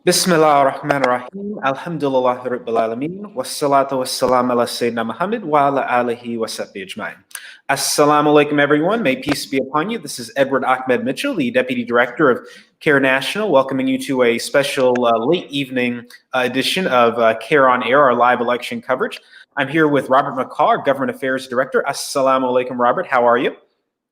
Bismillah ar-Rahman ar-Rahim. Alhamdulillah Rabbil Alameen. Wassalatu wassalam ala Sayyidina Muhammad wa ala alihi wa sahbihi ajma'in. Assalamu alaikum, everyone. May peace be upon you. This is Edward Ahmed Mitchell, the Deputy Director of CARE National, welcoming you to a special late evening edition of CARE on Air, our live election coverage. I'm here with Robert McCaw, Government Affairs Director. Assalamu alaikum, Robert. How are you?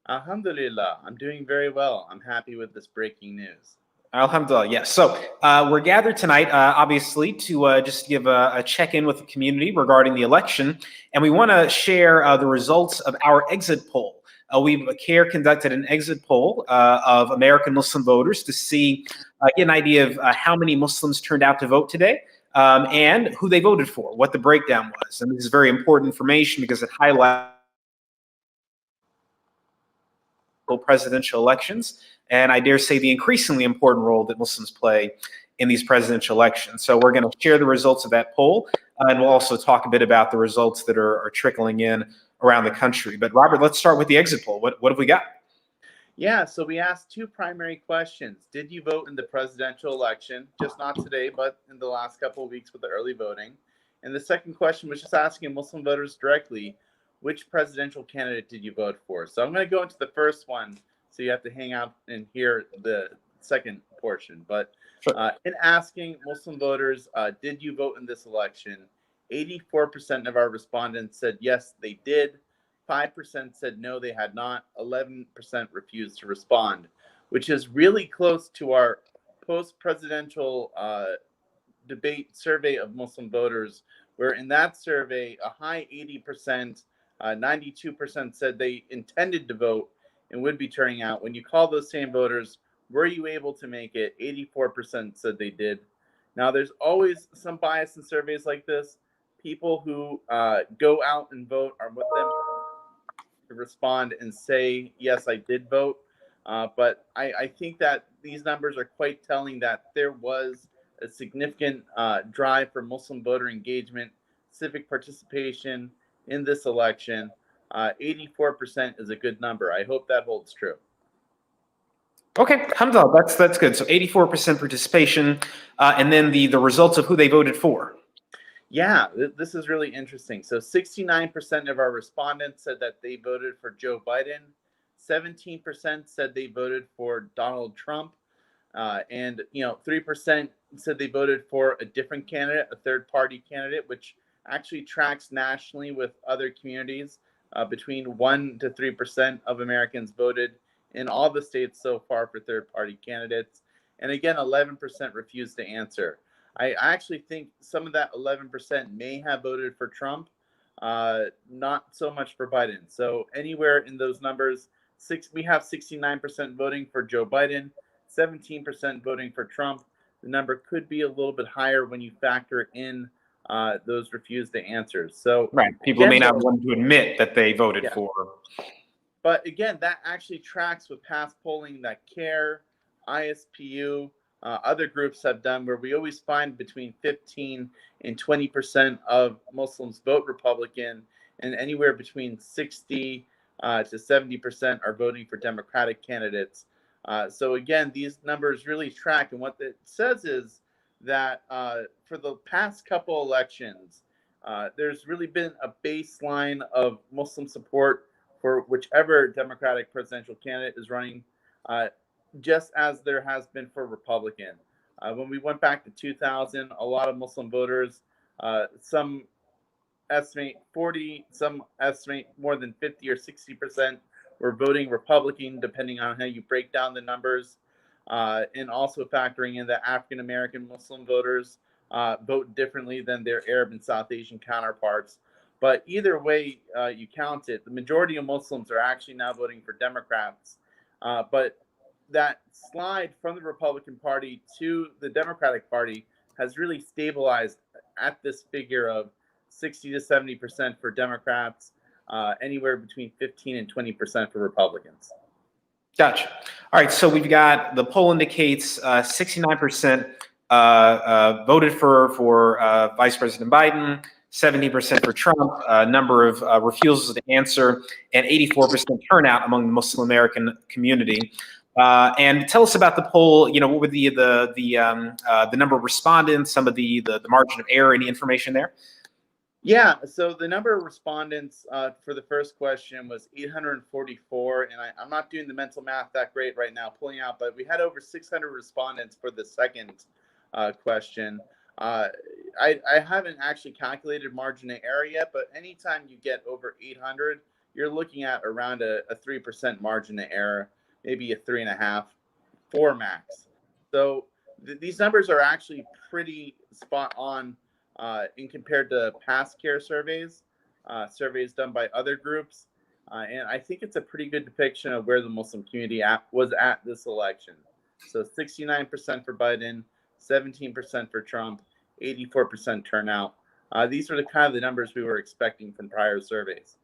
Alhamdulillah, I'm doing very well. I'm happy with this breaking news. Alhamdulillah, yes. So we're gathered tonight, obviously, to just give a check-in with the community regarding the election, and we want to share the results of our exit poll. CARE conducted an exit poll of American Muslim voters to get an idea of how many Muslims turned out to vote today, and who they voted for, what the breakdown was. And this is very important information because it highlights presidential elections, and I dare say the increasingly important role that Muslims play in these presidential elections. So we're going to share the results of that poll, and we'll also talk a bit about the results that are trickling in around the country. But Robert, let's start with the exit poll. What have we got? Yeah, so we asked two primary questions. Did you vote in the presidential election? Just not today, but in the last couple of weeks with the early voting. And the second question was just asking Muslim voters directly, which presidential candidate did you vote for? So I'm going to go into the first one, so you have to hang out and hear the second portion. But in asking Muslim voters, did you vote in this election, 84% of our respondents said yes, they did. 5% said no, they had not. 11% refused to respond, which is really close to our post-presidential debate survey of Muslim voters, where in that survey, a high 80%, 92% said they intended to vote and would be turning out. When you call those same voters, were you able to make it? 84% said they did. Now, there's always some bias in surveys like this. People who go out and vote are with them to respond and say, yes, I did vote. But I think that these numbers are quite telling that there was a significant drive for Muslim voter engagement, civic participation in this election. 84% is a good number. I hope that holds true. Okay, alhamdulillah, that's good. So 84% participation, and then the results of who they voted for. Yeah, this is really interesting. So 69% of our respondents said that they voted for Joe Biden. 17% said they voted for Donald Trump. And 3% said they voted for a different candidate, a third-party candidate, which actually tracks nationally with other communities. Between 1 to 3% of Americans voted in all the states so far for third-party candidates. And again, 11% refused to answer. I actually think some of that 11% may have voted for Trump, not so much for Biden. So anywhere in those numbers, we have 69% voting for Joe Biden, 17% voting for Trump. The number could be a little bit higher when you factor in those refused to answer. So right, people may not want to admit that they voted for. But again, that actually tracks with past polling that CARE, ISPU, other groups have done, where we always find between 15 and 20% of Muslims vote Republican, and anywhere between 60 to 70% are voting for Democratic candidates. So again, these numbers really track, and what it says is that for the past couple elections, there's really been a baseline of Muslim support for whichever Democratic presidential candidate is running, just as there has been for Republican. When we went back to 2000, a lot of Muslim voters, some estimate 40, some estimate more than 50 or 60% were voting Republican, depending on how you break down the numbers, and also factoring in that African-American Muslim voters vote differently than their Arab and South Asian counterparts. But either way you count it, the majority of Muslims are actually now voting for Democrats. But that slide from the Republican Party to the Democratic Party has really stabilized at this figure of 60 to 70% for Democrats, anywhere between 15 and 20% for Republicans. Gotcha. All right, so we've got, the poll indicates 69% voted for Vice President Biden, 70% for Trump, number of refusals to answer, and 84% turnout among the Muslim American community. And tell us about the poll. What were the number of respondents, some of the margin of error, any information there? Yeah, so the number of respondents for the first question was 844, and I'm not doing the mental math that great right now, pulling out, but we had over 600 respondents for the second question. I haven't actually calculated margin of error yet, but anytime you get over 800, you're looking at around a 3% margin of error, maybe a 3.5, 4 max. So these numbers are actually pretty spot on in compared to past CARE surveys, surveys done by other groups. And I think it's a pretty good depiction of where the Muslim community was at this election. So 69% for Biden, 17% for Trump, 84% turnout. These are the kind of the numbers we were expecting from prior surveys.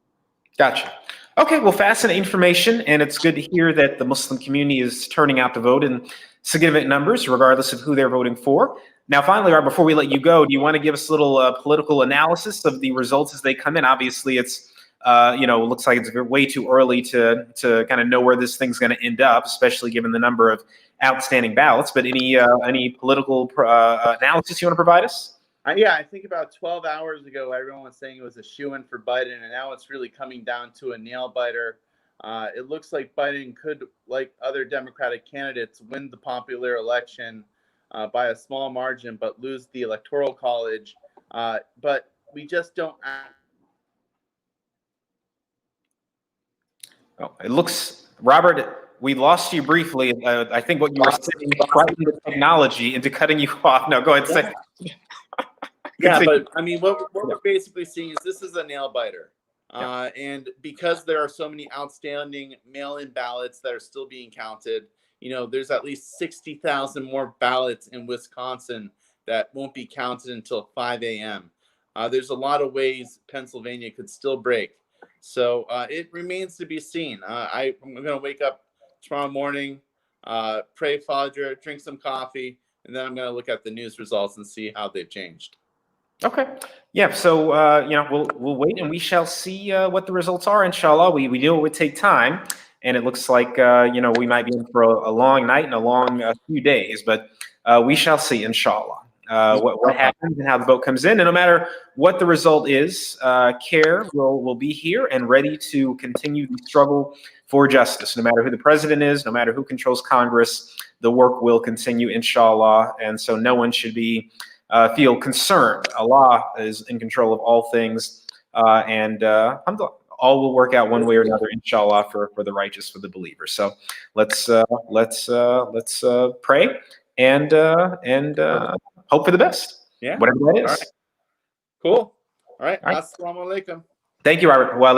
Gotcha. Okay, well, fascinating information, and it's good to hear that the Muslim community is turning out to vote in significant numbers, regardless of who they're voting for. Now, finally, Rob, before we let you go, do you want to give us a little political analysis of the results as they come in? Obviously, it's looks like it's way too early to kind of know where this thing's going to end up, especially given the number of outstanding ballots. But any political analysis you want to provide us? Yeah, I think about 12 hours ago, everyone was saying it was a shoo-in for Biden, and now it's really coming down to a nail-biter. It looks like Biden could, like other Democratic candidates, win the popular election by a small margin, but lose the Electoral College. But we just don't. Oh, it looks, Robert, we lost you briefly. I think what you were saying frightened the technology into cutting you off. No, go ahead. Say. Yeah, but I mean, what we're basically seeing is this is a nail biter. And because there are so many outstanding mail-in ballots that are still being counted, there's at least 60,000 more ballots in Wisconsin that won't be counted until 5 a.m. There's a lot of ways Pennsylvania could still break. So it remains to be seen. I'm going to wake up tomorrow morning, pray Fajr, drink some coffee, and then I'm going to look at the news results and see how they've changed. Okay. Yeah. So we'll wait and we shall see what the results are. Inshallah, we knew it would take time, and it looks like we might be in for a long night and a long few days, but we shall see. Inshallah, what happens and how the vote comes in, and no matter what the result is, CARE will be here and ready to continue the struggle for justice. No matter who the president is, no matter who controls Congress, the work will continue. Inshallah, and so no one should be. Feel concerned. Allah is in control of all things, and all will work out one way or another, inshallah, for the righteous, for the believers. So let's pray and hope for the best. Yeah, whatever that is. All right. Cool. All right. Assalamu alaikum. Thank you, Robert. Well.